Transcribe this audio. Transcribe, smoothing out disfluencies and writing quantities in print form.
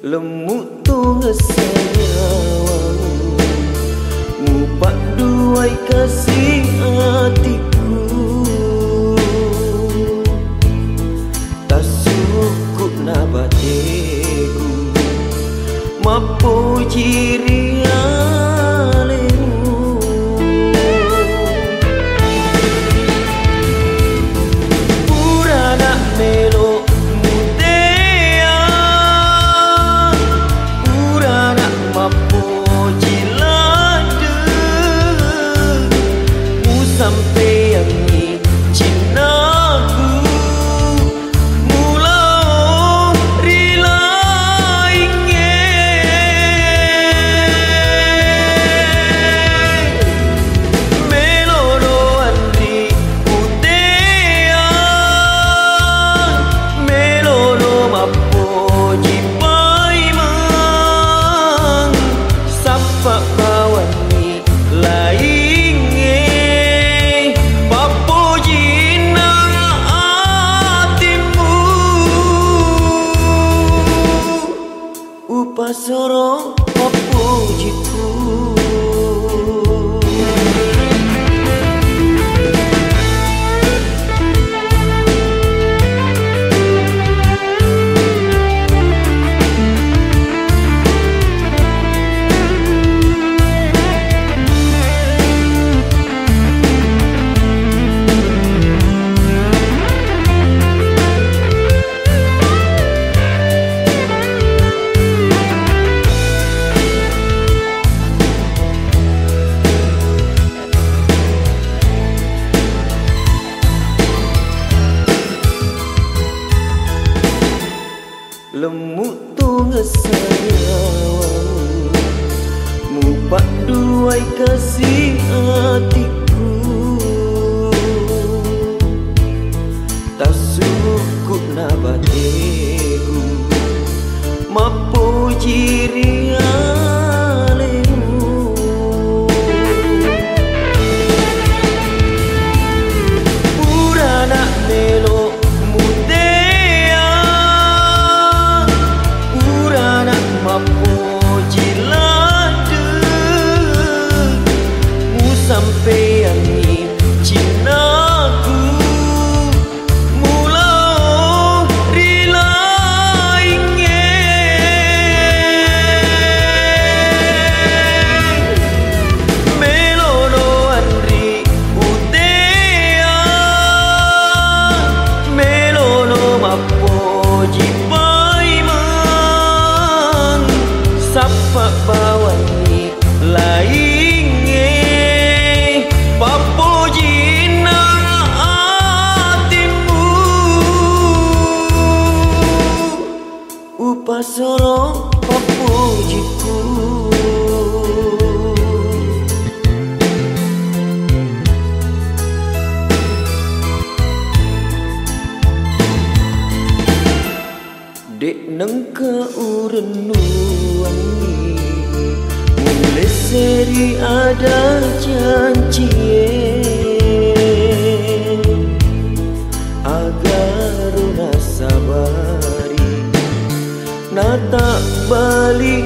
Lemuk tu ngesayawang Mupak duai kasih hatiku Tak suku nabateku Mapo jiri alemu Purana melo mutea Purana mapo jilade Mu sampai yang ni cinaku Pasoro papujiku Lemuk tu ngesayawang Mupak duai kasih hatiku Tak suku nabateku Mapo jiri alemu Purana melo Mapo jilade Mu sampai yang ni cinaku Mula rila ingin Melono andri utea Melono mapo jipa Sapa bawani lainge Papo jina hatimu Upasoro papo jiku Dek nengka urenuan Mulai seri ada janji Agar rasa sabari Nata balik